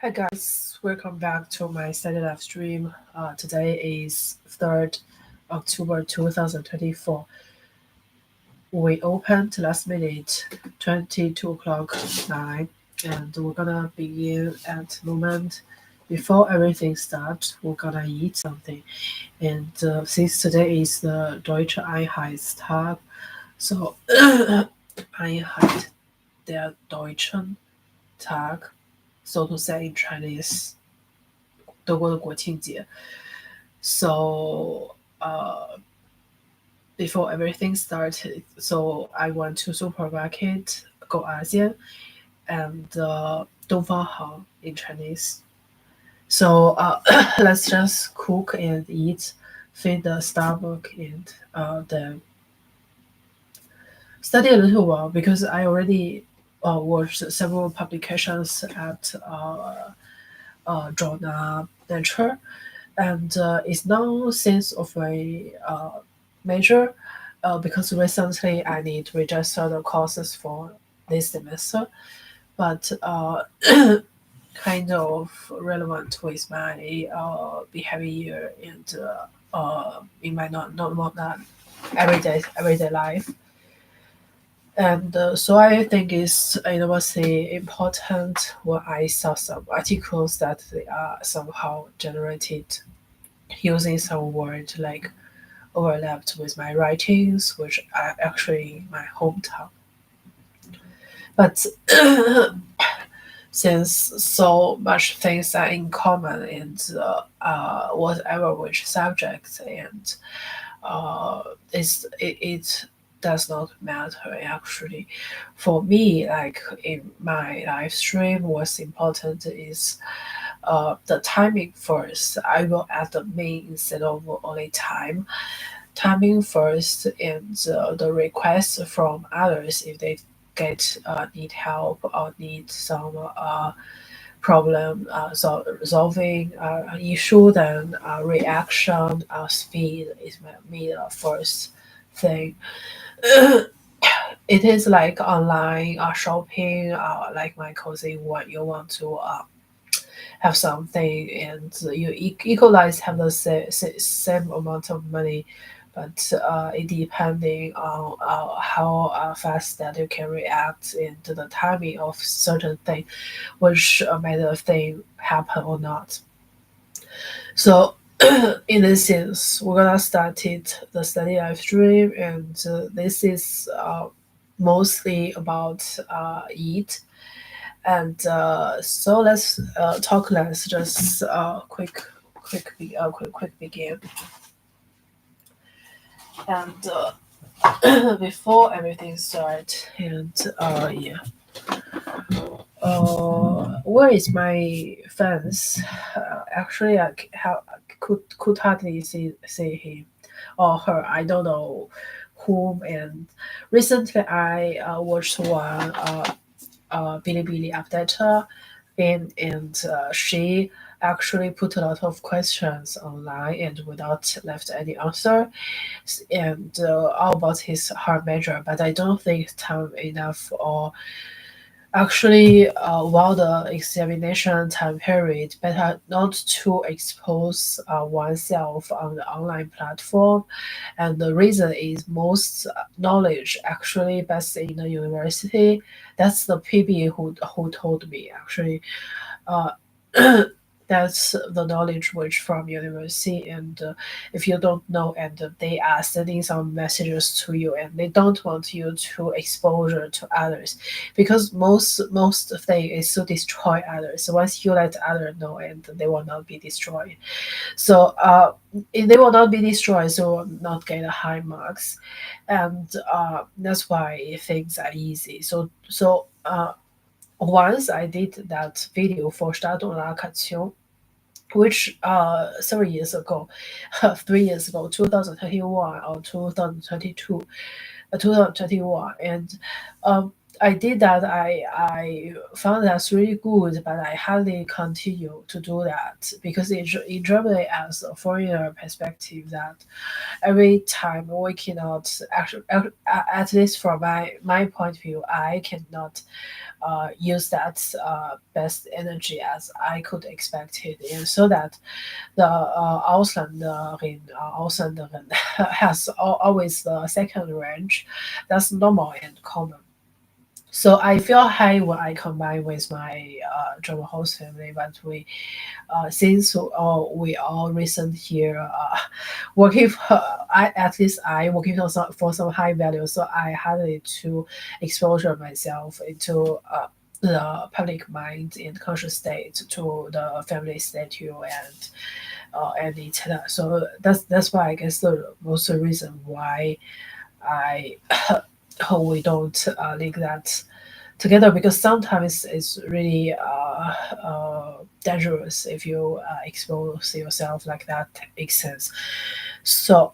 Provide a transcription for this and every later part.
Hi guys, welcome back to my study live stream. Today is 3rd October 2024. We opened last minute 22 o'clock 9 and we're gonna begin at the moment. Before everything starts, we're gonna eat something. And since today is the Deutsche Einheitstag, so Einheit der Deutschen Tag, so to say in Chinese, 德国的国庆节。So before everything started, so I went to supermarket, go ASEAN, and Dongfanghang in Chinese. So let's just cook and eat, feed the stomach, and then study a little while because I already watched several publications at Journal Nature, and it's now since of a major because recently I need to register the courses for this semester, but kind of relevant with my behavior and in my not everyday life. And so I think it's enormously important when I saw some articles that they are somehow generated using some word like overlapped with my writings, which are actually my hometown. But since so much things are in common and whatever which subject and it does not matter actually. For me, like in my live stream, what's important is the timing first. I will add the main instead of only time. Timing first and the request from others if they get need help or need some problem solving issue, then reaction speed is me the first thing. It is like online shopping, like my cousin, when you want to have something and you equalize have the same amount of money, but it depending on how fast that you can react and the timing of certain thing, which made the thing happen or not. So in this sense, we're gonna start the study live stream, and this is mostly about eat. And so let's talk. Let's just quick begin. And before everything starts, and yeah. Where is my fence? Actually, could hardly see him or her. I don't know whom. And recently, I watched one Bilibili updater, and she actually put a lot of questions online and without left any answer, and all about her major. But I don't think time enough or actually, while the examination time period, better not to expose oneself on the online platform. And the reason is most knowledge actually based in the university. That's the PB who told me actually. Uh, that's the knowledge which from university, and if you don't know and they are sending some messages to you and they don't want you to exposure to others, because most thing is to destroy others. Once you let others know, and they will not be destroyed. So if they will not be destroyed, so will not get high marks, and that's why things are easy. So once I did that video for Stadtdonation, which several years ago, 3 years ago, 2021 or 2022, 2021, and I did that. I found that's really good, but I hardly continue to do that because in Germany, as a foreigner perspective, that every time we cannot actually, at least from my point of view, I cannot use that best energy as I could expect it, and so that the Ausländerin has always the second range. That's normal and common. So I feel high when I combine with my German host family, but since we all recent here working for, at least I working for some high value, so I had to exposure myself into the public mind and conscious state to the family statue and etc. So that's why I guess the most reason why I we don't link that together, because sometimes it's really dangerous if you expose yourself like that. Makes sense. So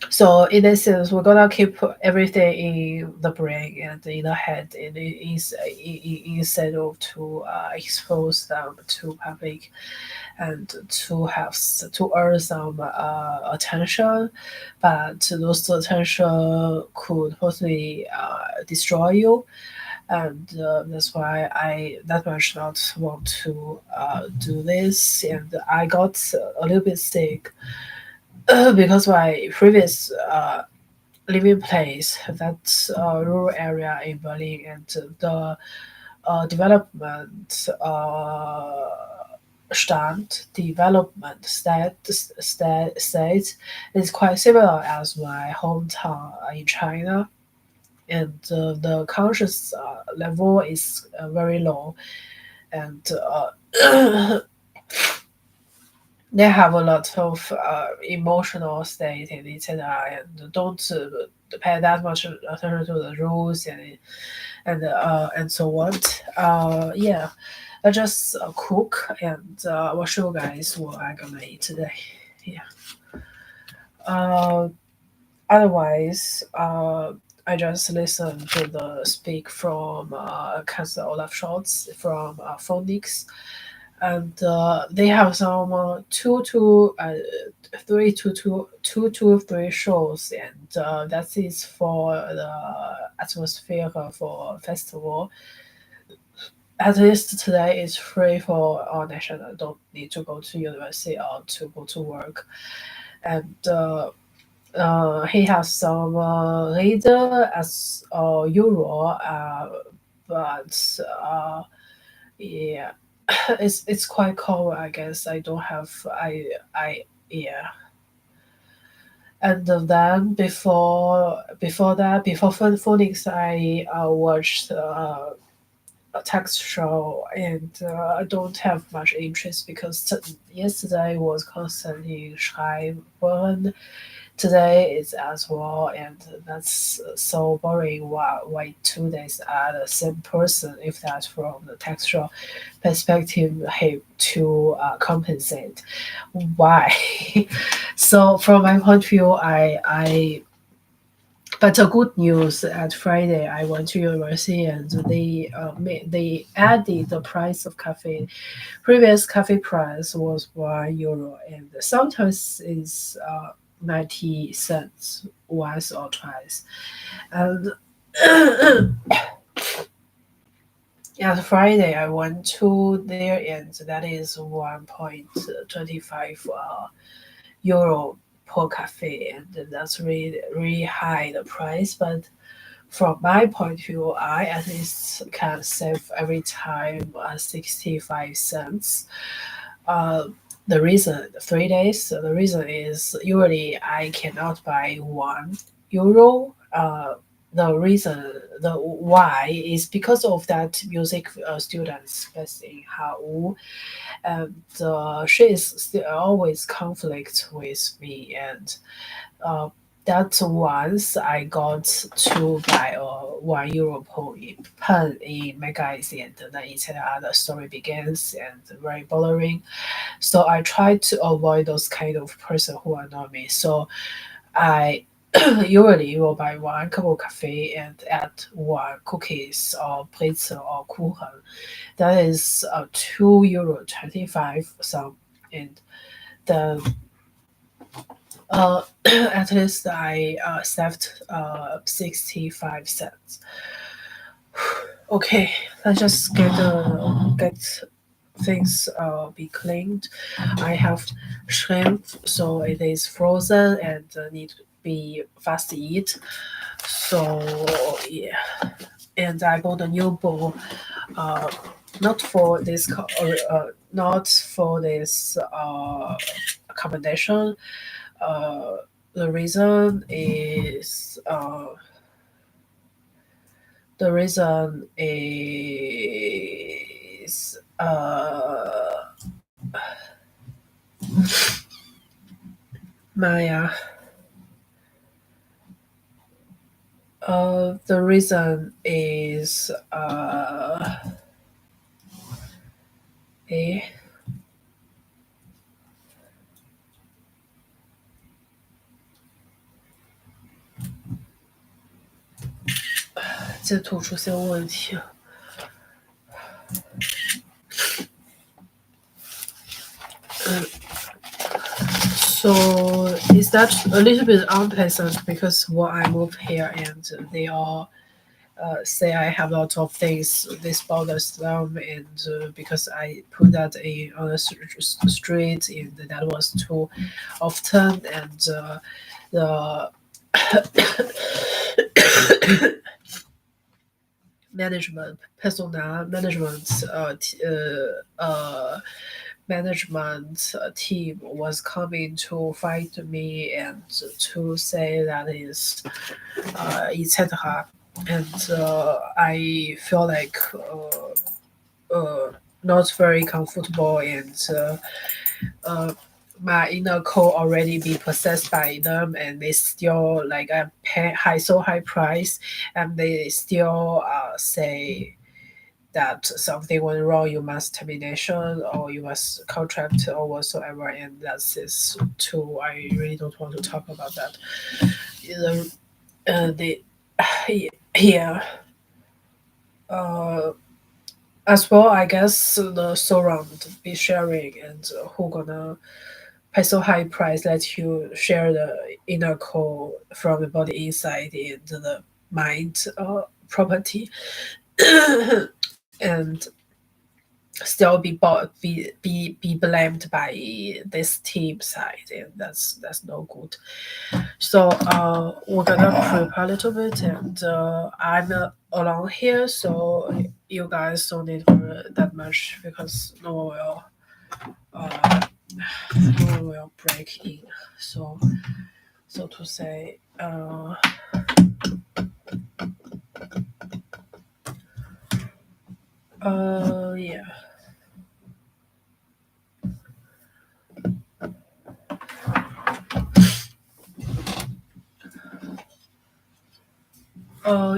so in this sense, we're gonna keep everything in the brain and in the head, and instead of to expose them to public and to earn some attention, but those attention could totally destroy you, and that's why I that much not want to do this, and I got a little bit sick because my previous living place, that's a rural area in Berlin, and the development state is quite similar as my hometown in China, and the conscious level is very low, and they have a lot of emotional state and etc. and don't pay that much attention to the rules and so on. Yeah, I just cook and will show you guys what I'm gonna eat today. Yeah. Uh, Otherwise, I just listen to the speak from Council Olaf Scholz from Phoenix, and they have some two to three shows, and that is for the atmosphere for festival. At least today is free for all national. Don't need to go to university or to go to work, and he has some leader as Euro, but yeah, it's quite cold. I guess I don't have I yeah. And then before Phoenix, I watched a text show, and I don't have much interest because yesterday was constantly Schreiben. Today is as well, and that's so boring. Why 2 days are the same person? If that's from the textual perspective, hey, to compensate. Why? So from my point of view, I but the good news at Friday, I went to university and they added the price of cafe. Previous cafe price was €1, and sometimes is 90 cents once or twice. And at Friday, I went to there, and that is 1.25 euro per cafe, and that's really high the price. But from my point of view, I at least can save every time 65 cents. Uh, the reason 3 days. So the reason is usually I cannot buy €1. The why is because of that music students based in Hau, and she is still always conflict with me, and uh, that once I got to buy a €1 pen in magazine, and then etc. The story begins and very boring. So I try to avoid those kind of person who annoy me. So I usually you will buy one cup of coffee and add one cookies or pretzel or kuchen. That is €2.25 some, and then at least I saved 65 cents. Okay, let's just get things be cleaned. I have shrimp, so it is frozen and need to be fast eat. So yeah, and I bought a new bowl. Uh, not for this not for this accommodation. Uh, the reason is the reason is my the reason is a 这图出现问题了。So is that a little bit unpleasant because when I move here and they all say I have lots of things, this bothers them, and because I put that on the street and that was too often, and the personnel management team was coming to fight me and to say that is etc. And I feel like not very comfortable, and my inner core already be possessed by them, and they still like I pay high price, and they still say that something went wrong, you must termination or you must contract or whatsoever, and that's is too. I really don't want to talk about that. The yeah. Uh, as well, I guess the surround be sharing, and who gonna pay so high price let you share the inner core from the body inside into the mind property and still be blamed by this team side, and that's no good. So we're gonna prepare a little bit, and I'm alone here, so you guys don't need that much because uh, no one will break in. So to say, yeah.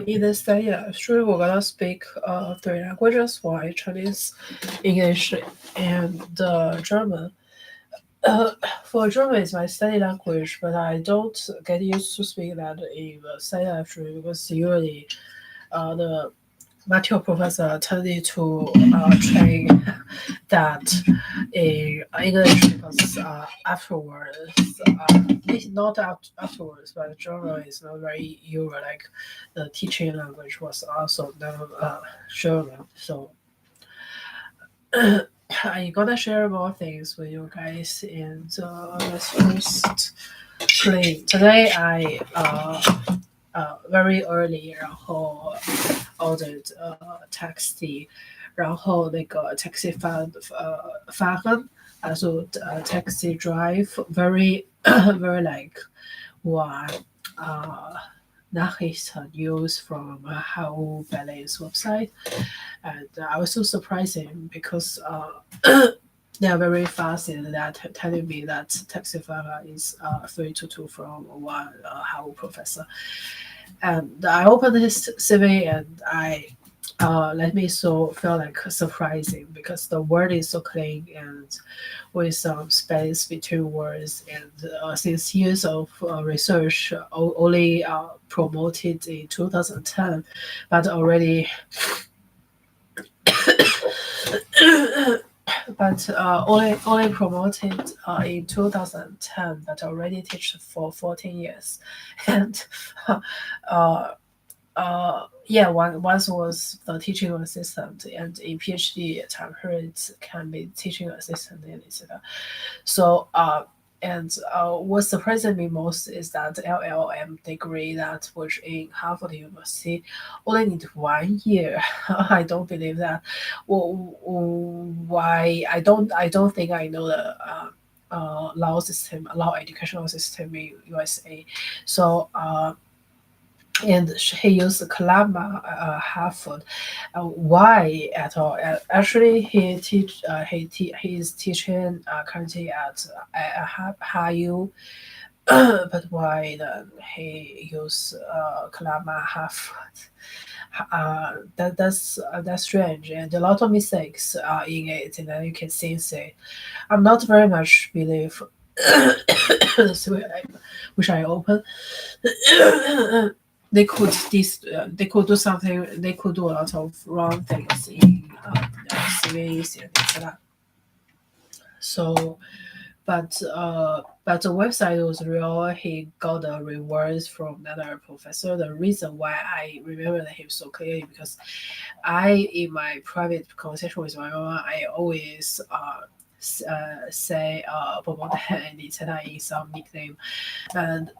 In this day, yeah, sure, we're gonna speak three languages: why Chinese, English, and German. For German is my study language, but I don't get used to speak that in the study language because usually the Matthew professor tended to train that in English because afterwards, it's not afterwards, but German is not very usual. Like the teaching language was also not German. So I'm gonna share more things with you guys, and let's first play. Today I very early，然后 ordered taxi，然后那个 taxi 发根，also taxi drive very very like one Nachrichten news from How Ballet's website, and I was so surprising because they are very fast in that telling me that taxi fare is 322 from one How professor. And I opened his CV and I let me so feel like surprising because the word is so clean and with some space between words, and since years of research only promoted in 2010, but already only promoted in 2010, but already teach for 14 years. And uh, yeah, once was the teaching assistant, and in PhD time period can be teaching assistant and etc. So and what surprised me most is that LLM degree that was in Harvard University only need 1 year. I don't believe that. Well, why? I don't think I know the law educational system in USA. So and he used Kalama Harvard. Why at all? Actually, he is teaching currently at HU, but why then he use Kalama Harvard? That's strange, and a lot of mistakes in it, and then you can see. I'm not very much believe. So which I open. They could do something. They could do a lot of wrong things in CVs and etc. So, but the website was real. He got the rewards from another professor. The reason why I remember him so clearly because in my private conversation with my mama, I always say Bobo and etc. in some nickname, and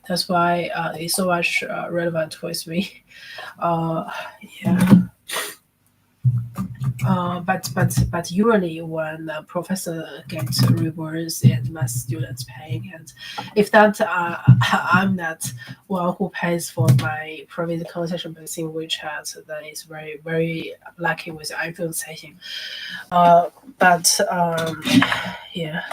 that's why it's so much relevant with me. Uh, yeah. But usually when the professor gets rewards and my students paying, and if that I'm not one who pays for my private conversation based in WeChat, then it's very very lucky with iPhone setting. But yeah.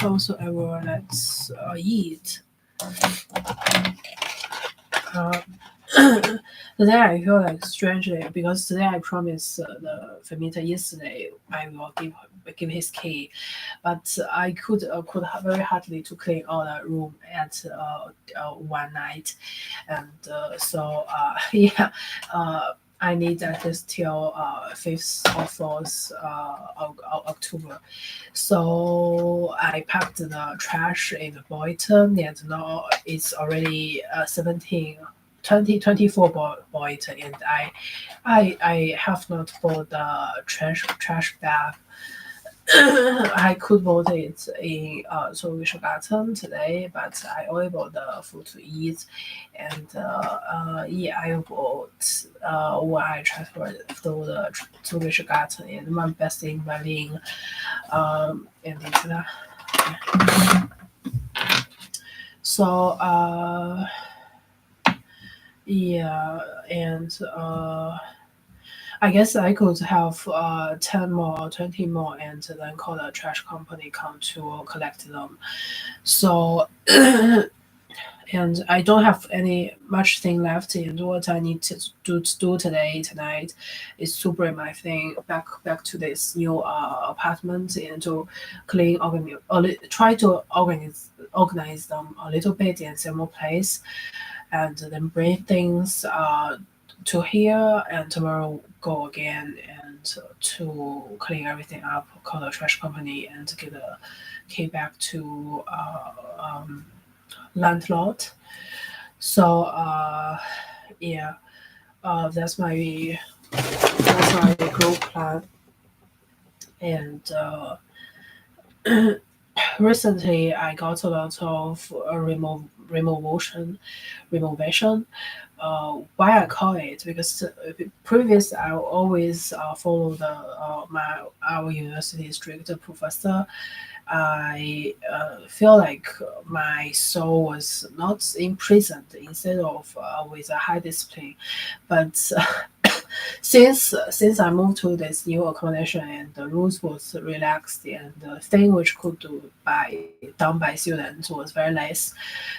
Also, everyone let's eat. Uh, Today I feel like strangely because today I promised the Femita yesterday I will give his key, but I could very hardly to clean all the room at one night, and so yeah. I need at least till 5th or 4th October. So I packed the trash in the Boyton, and now it's already 17 2024 Boyton, and I have not bought the trash bag. I could bought it in Zoological Garden today, but I only bought the food to eat, and yeah, I bought when I transferred to the Zoological Garden, and my best in Berlin, and etc. So yeah, and I guess I could have 10 more, 20 more, and then call a trash company come to collect them. So, and I don't have any much thing left. And what I need to do today, tonight, is to bring my thing back to this new apartment and to try to organize them a little bit in some more place, and then bring things to here, and tomorrow go again and to clean everything up, call the trash company, and get the key back to landlord. So yeah, that's my group plan. And recently I got a lot of removation. Why I call it because previous I always follow the our university strict professor. I feel like my soul was not imprisoned instead of with a high discipline, but since I moved to this new accommodation and the rules was relaxed and the thing which could done by students was very less.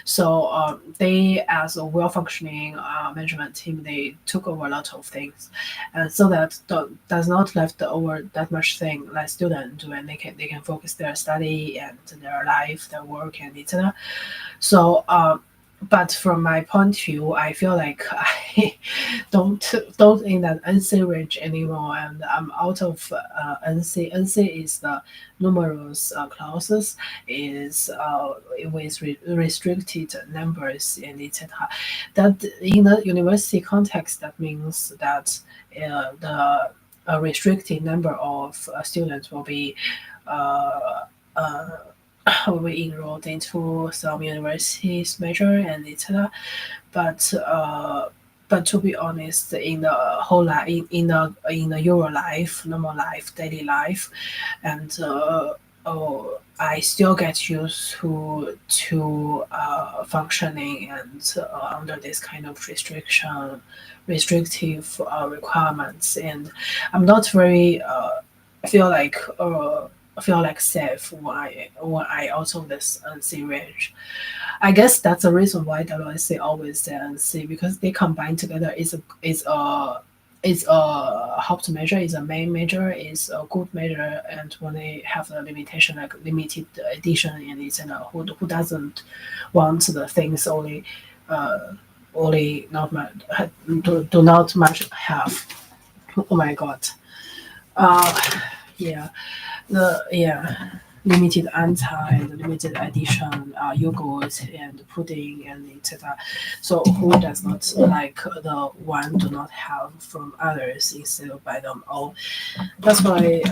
So they, as a well-functioning management team, they took over a lot of things, and so that does not left over that much thing like students when they can focus their study and their life, their work, and etc. So but from my point of view, I feel like I don't in that NC range anymore, and I'm out of NC. NC is the numerous clauses, is with restricted numbers and etc. That in the university context, that means that the a restricted number of students uh, uh, will be enrolled into some universities major and etc. But to be honest, in the whole life, in the Euro life, normal life, daily life, and I still get used to functioning and under this kind of restrictive requirements, and I'm not very feel like uh, feel like safe when I also this NC range. I guess that's the reason why WSC always say NC, because they combine together is a helped measure, is a main measure, is a good measure, and when they have the limitation like limited edition and it's who doesn't want the things uh, only not much do not much have. Oh my god. Uh yeah. Yeah, limited anti and limited edition yogurt and pudding and etc. So who does not like the one do not have from others instead of buy them all? That's why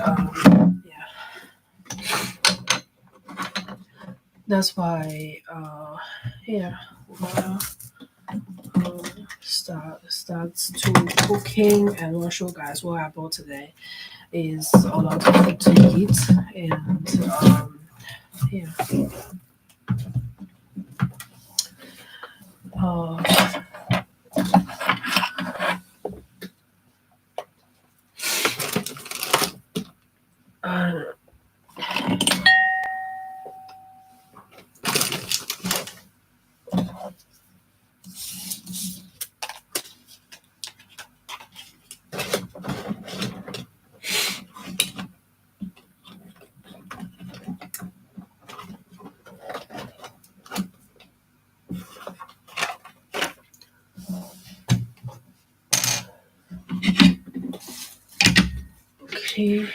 that's why yeah well, starts to cooking, and I'll show guys what I bought today is a lot of food to eat, and yeah. Uh, uh, okay.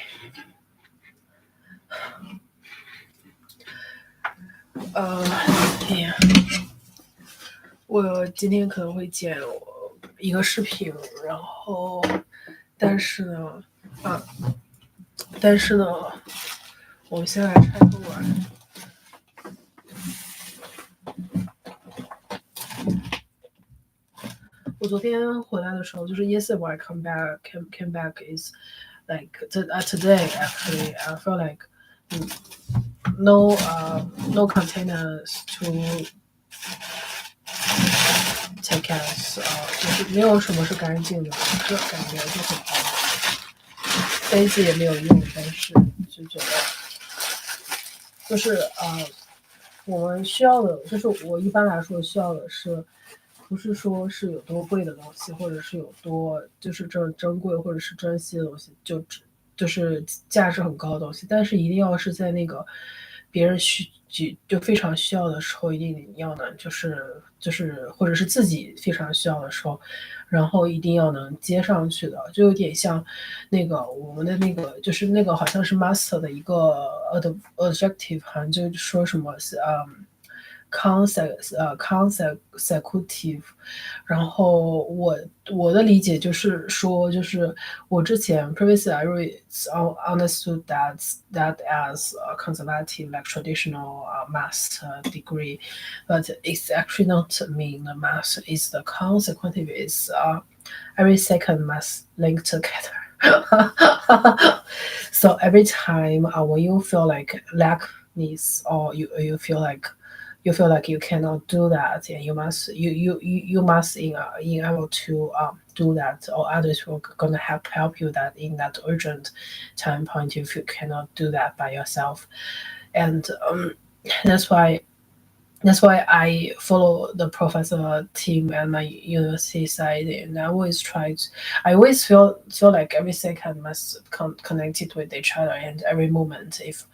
yeah，我今天可能会剪一个视频，然后，但是呢，啊，但是呢，我们先来拆个碗。我昨天回来的时候，就是 yesterday when I came back is like today actually I feel like no containers to take as 就是没有什么是干净的，这感觉就很糟。杯子也没有用，但是就觉得就是我们需要的，就是我一般来说需要的是，不是说是有多贵的东西，或者是有多就是珍贵或者是珍惜的东西，就是价值很高的东西，但是一定要是在那个别人就非常需要的时候，一定要能就是或者是自己非常需要的时候，然后一定要能接上去的，就有点像那个我们的那个就是那个好像是 master 的一个 adjective，好像就说什么consecutive，然后我的理解就是说，就是我之前 previously I really understood that as a conservative like traditional math degree, but it's actually not mean the math is the consecutive is every second math linked together. So every time when you feel like lackness or you feel like you feel like you cannot do that, and you must in able to do that, or others will gonna help you that in that urgent time point if you cannot do that by yourself. And that's why I follow the professor team at my university side, and I always feel like every second must connected with each other, and every moment, if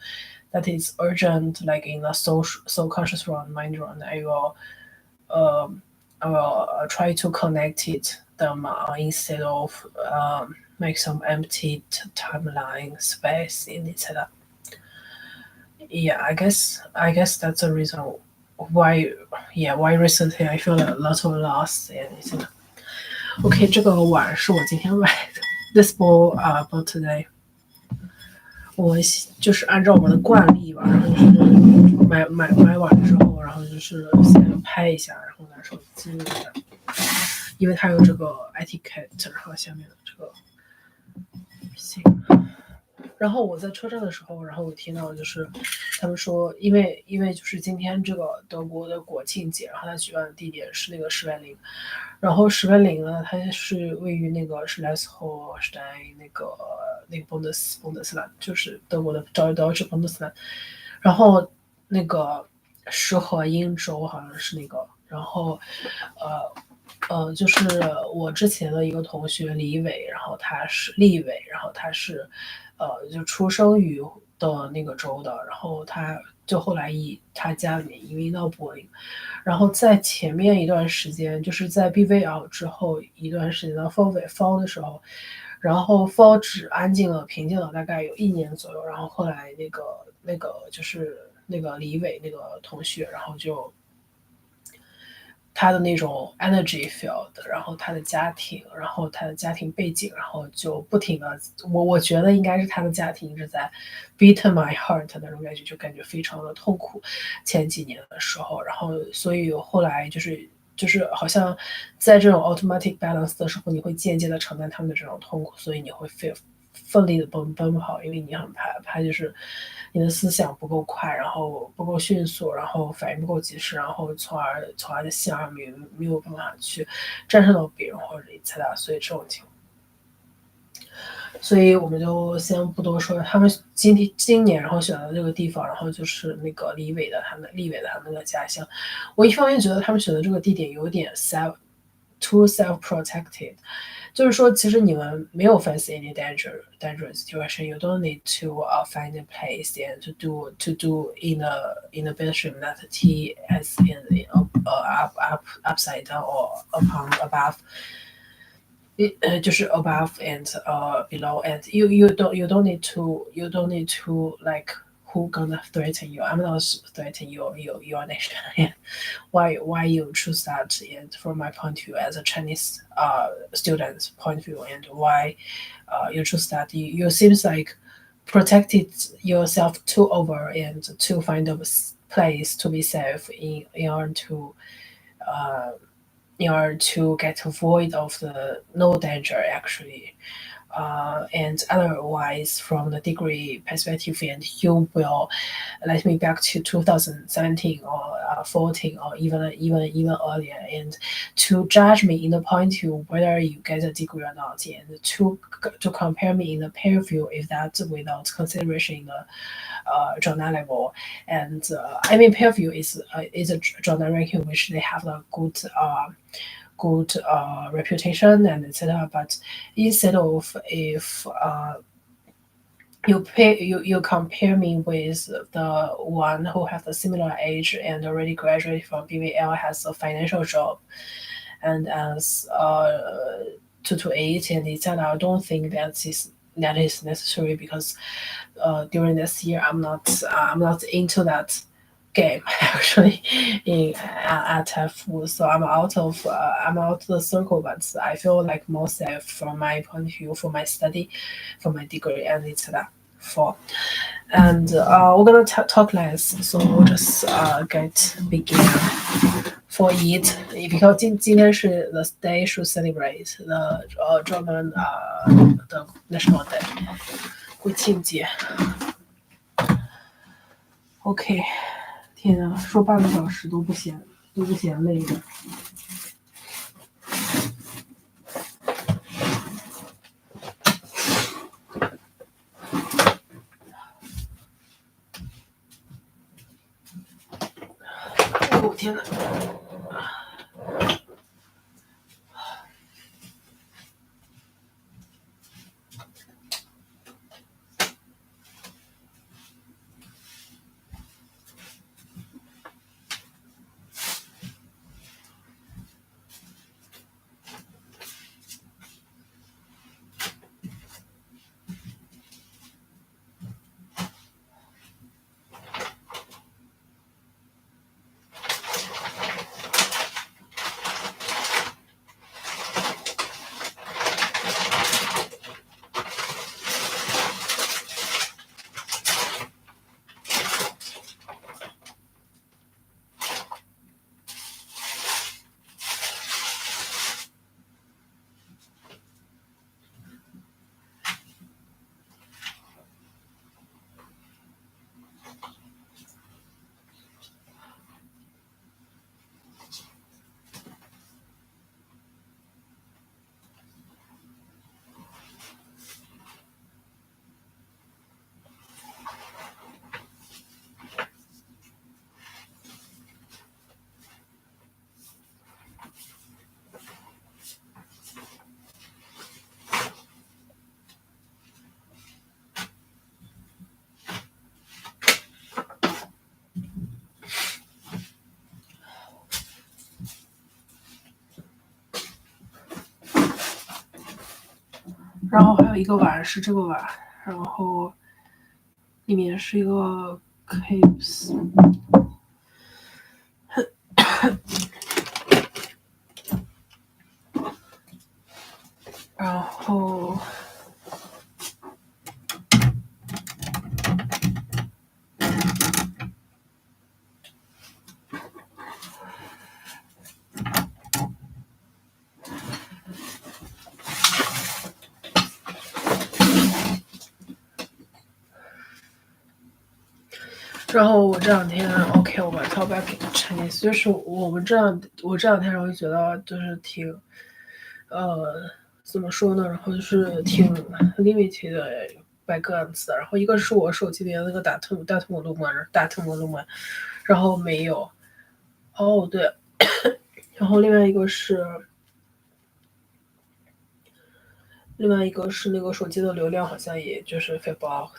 that is urgent, like in a soul conscious run, mind run, um, I will try to connect them instead of make some empty timeline space in etc. Yeah, I guess that's a reason why why recently I feel a lot of loss and etc. OK，这个碗是我今天买的，this bowl bought today。我就是按照我们的惯例吧，然后就是买完之后，然后就是先拍一下，然后拿手机一下，因为它有这个 etiquette， 然后下面的这个行。然后我在车站的时候，然后我听到就是他们说，因为就是今天这个德国的国庆节，然后它举办的地点是那个施外林，然后施外林呢，它是位于那个施莱斯霍施泰那个崩德斯兰，就是德国的Deutsche Bundesland，然后那个施和英州好像是那个，然后就是我之前的一个同学李伟，然后他是立伟，然后他是就出生于的那个州的，然后他就后来他家里面移民到柏林，然后在前面一段时间，就是在 BVL 之后一段时间到 Fall 的时候，然后 Fall 只安静了平静了大概有1年左右，然后后来那个就是那个李伟那个同学，然后就他的那种 energy field， 然后他的家庭，然后他的家庭背景，然后就不停的，我觉得应该是他的家庭一直在 beat my heart 那种感觉，就感觉非常的痛苦。前几年的时候，然后所以后来就是好像在这种 automatic balance 的时候，你会间接的承担他们的这种痛苦，所以你会奋力的奔跑，因为你很怕就是你的思想不够快，然后不够迅速，然后反应不够及时，然后从而的心而没有办法去战胜到别人或者一切的，所以这种情况。所以我们就先不多说，他们今年然后选的这个地方，然后就是那个立伟的他们的家乡。我一方面觉得他们选的这个地点有点 too self-protected， 就是说其实你们没有 face any dangerous situation, you don't need to find a place and to do in a bedroom that T as in upside down or above。就是 above and below, and you don't need to like who gonna threaten you. I'm not threatening your nation. And why you choose that? And from my point of view as a Chinese student point of view, and why you choose that? You seems like protected yourself too over and to find a place to be safe in order to get avoid of the no danger actually. And otherwise, from the degree perspective, and you will let me back to 2017 or 14 or even earlier, and to judge me in the point of whether you get a degree or not, and to compare me in the peer review if that's without consideration in the journal level. And I mean, peer review is a journal ranking which they have a good reputation and etc. But instead of if you compare me with the one who has a similar age and already graduated from BVL, has a financial job, and as 228 and etc. I don't think that is necessary, because during this year I'm not into that game actually at FU, so I'm out of the circle, but I feel like more safe from my point of view, for my study, for my degree, and etc. And we're gonna talk less, so we'll just get begin for it, because 今天是 the day should celebrate the German the national day 国庆节。OK。天啊，说半个小时都不嫌累的。哦天呐！然后还有一个碗是这个碗，然后里面是一个 capes， 然后我这两天 OK， 我把 talk back Chinese， 就是我这两天然后觉得就是挺怎么说呢？然后就是挺 limited by guns 的。然后一个是我手机里的那个大图模录嘛，然后没有。哦，对，然后另外一个是那个手机的流量好像也就是飞不 out。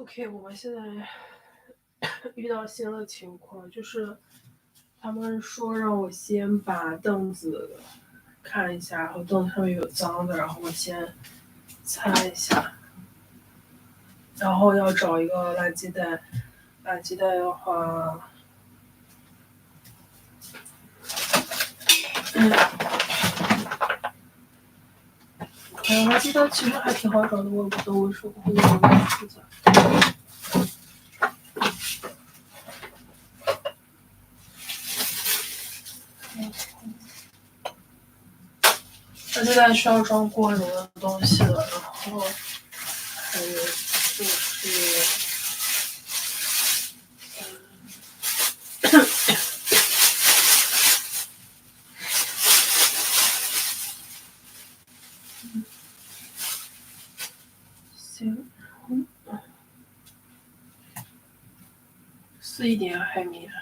OK，我们现在遇到新的情况，就是他们说让我先把凳子看一下，然后凳子上面有脏的，然后我先擦一下，然后要找一个垃圾袋。垃圾袋的话，垃圾袋其实还挺好找的，我也不知道为什么会那么复杂。垃圾袋需要装过容的东西的，然后还有就是。行，撕一点海绵。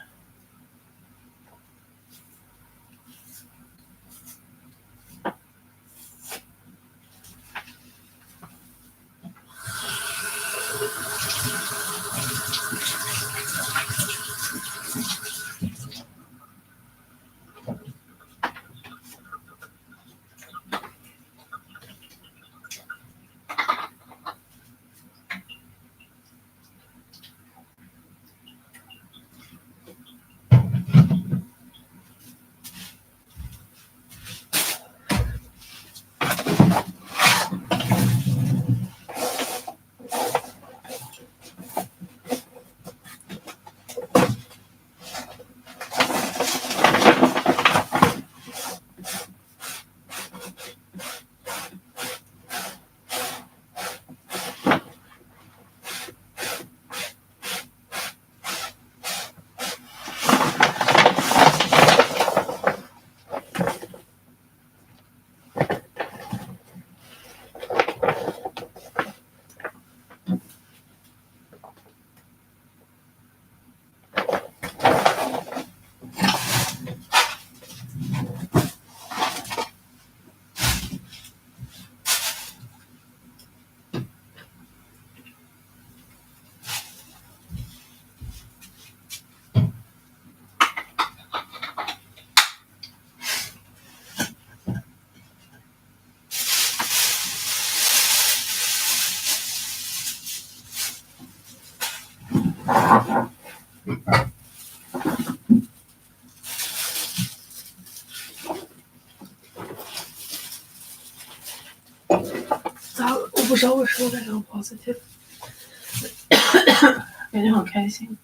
我不知道为什么感觉我positive，感觉很开心。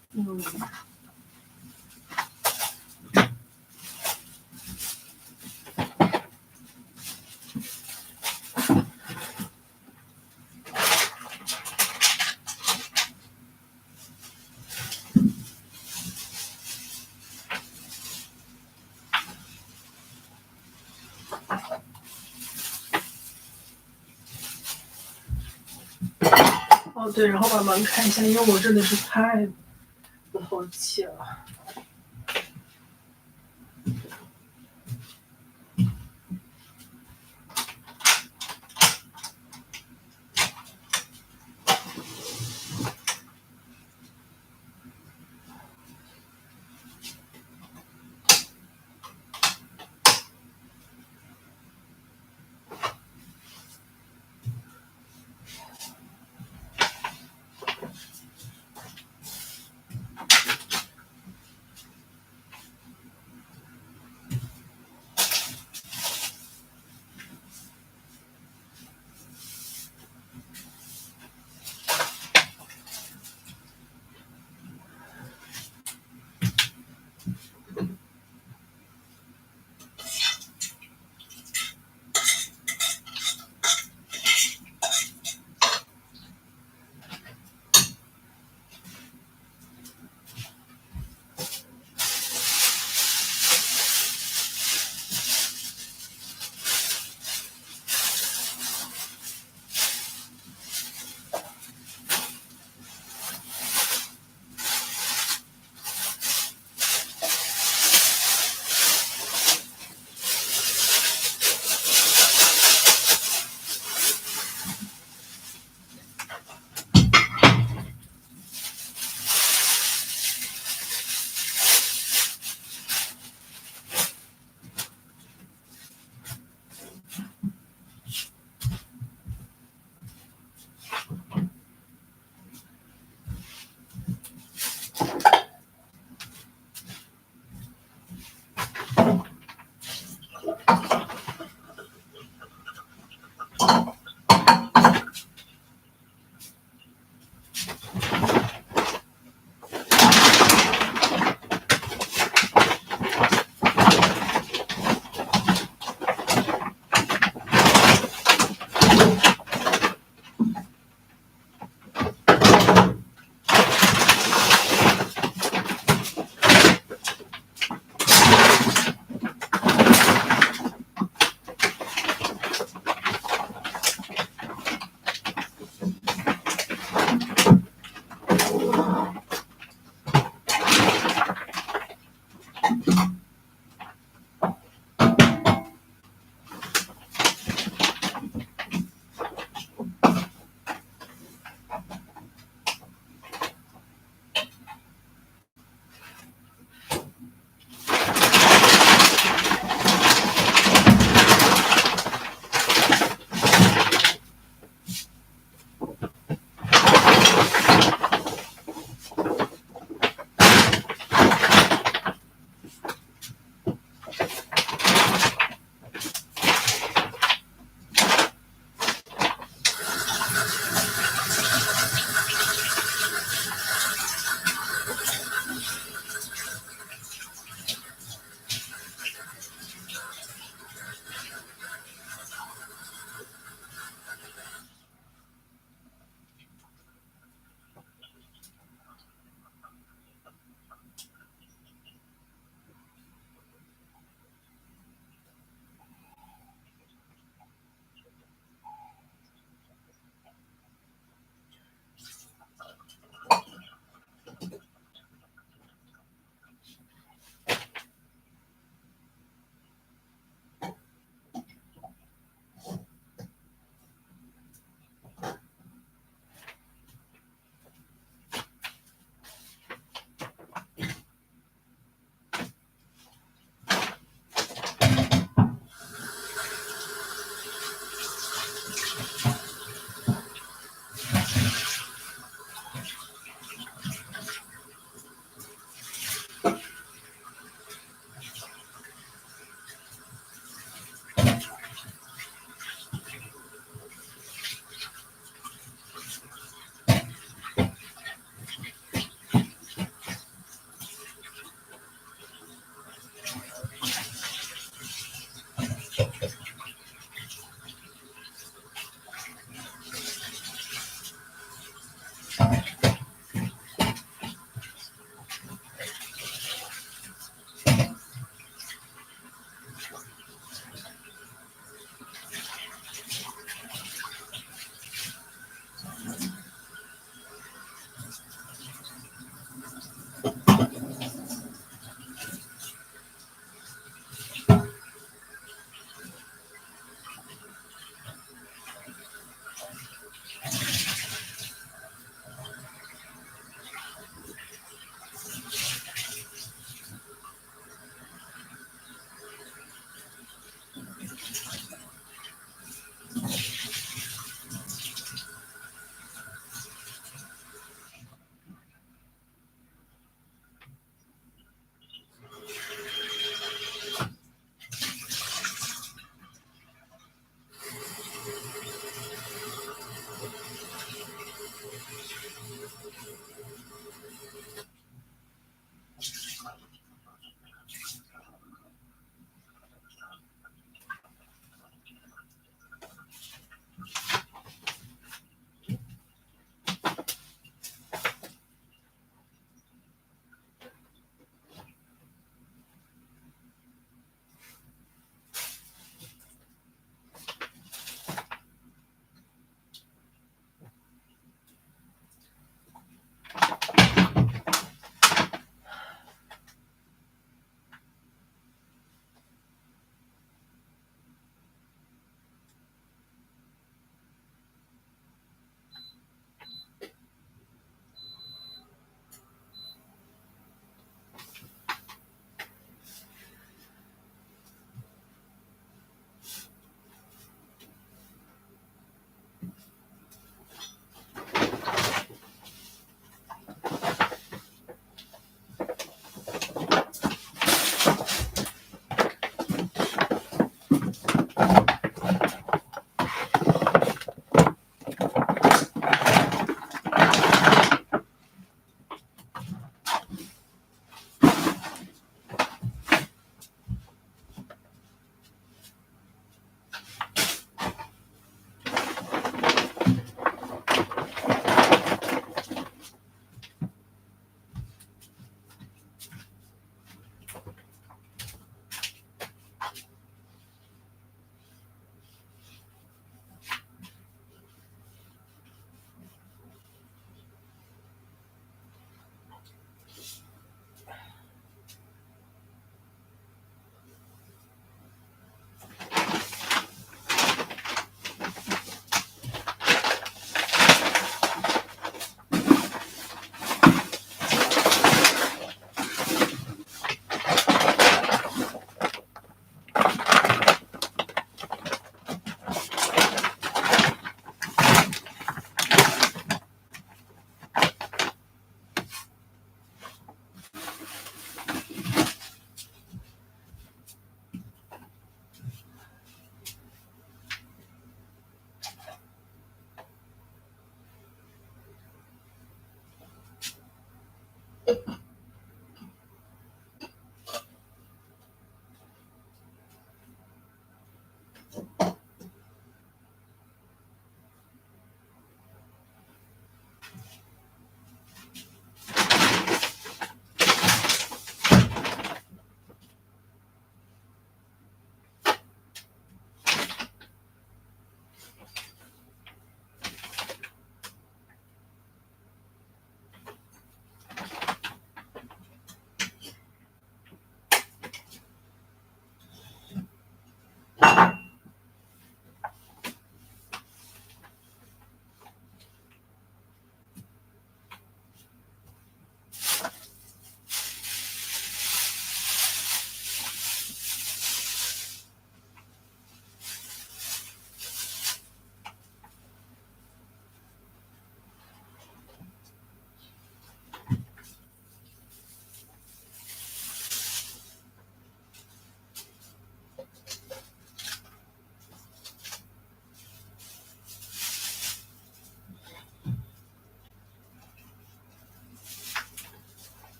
哦对，然后把门开一下，因为我真的是太不好气了。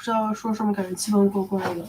知道说什么，感觉气氛怪怪的。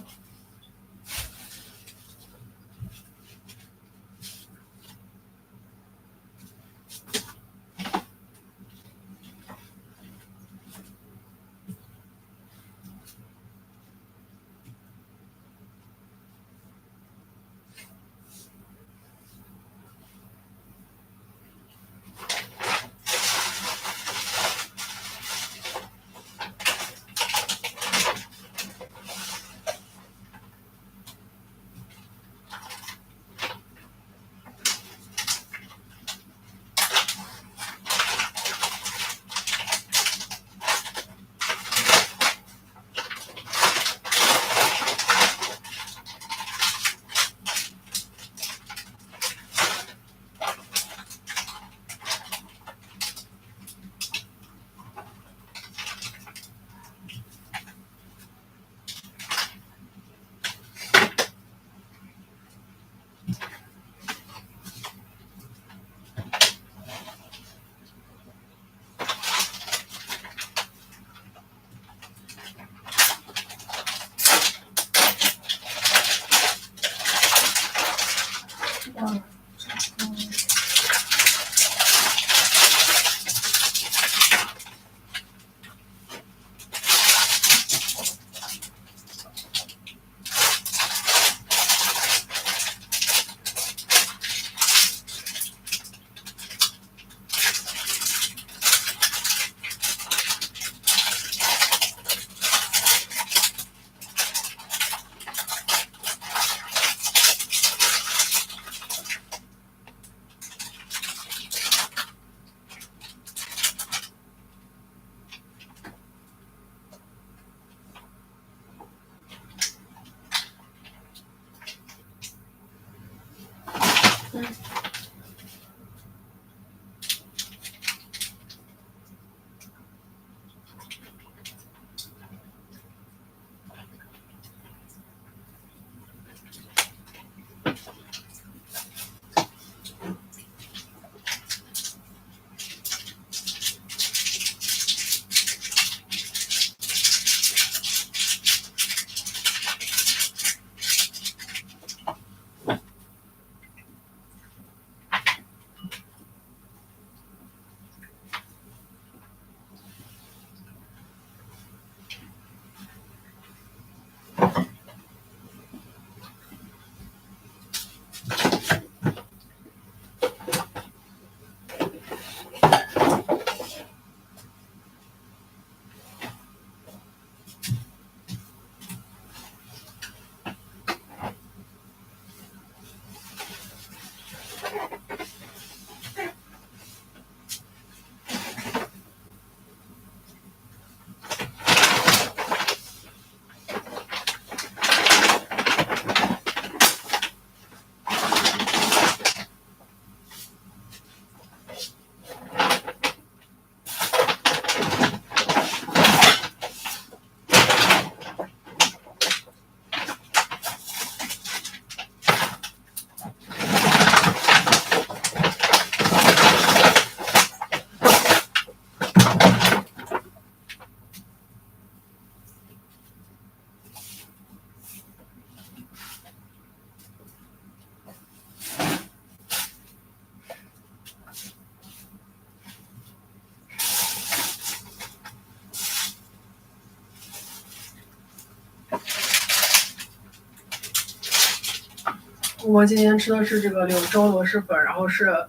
我今天吃的是这个柳州螺蛳粉，然后是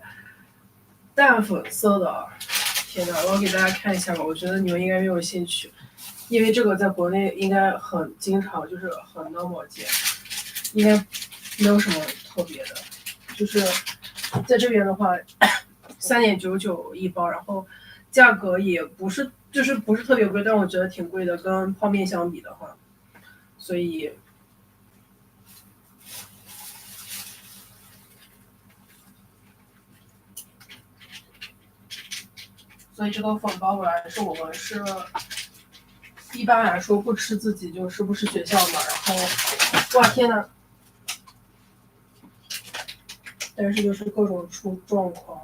淡粉色的。天呐，我给大家看一下吧，我觉得你们应该没有兴趣，因为这个在国内应该很经常，就是很normal见，应该没有什么特别的。就是在这边的话，3.99一包，然后价格也不是不是特别贵，但我觉得挺贵的，跟泡面相比的话，所以。所以这个粉包过来是我们是一般来说不吃自己就是不吃学校嘛，然后哇天呐，但是就是各种出状况。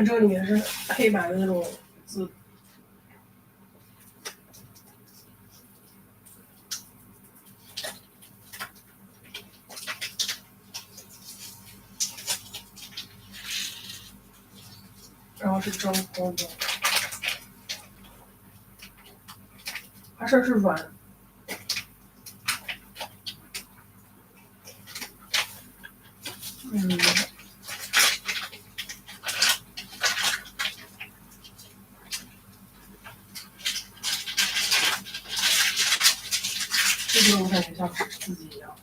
这个里面是黑白的那种字。然后是真空的，它是软。这个我感觉像是自己一样。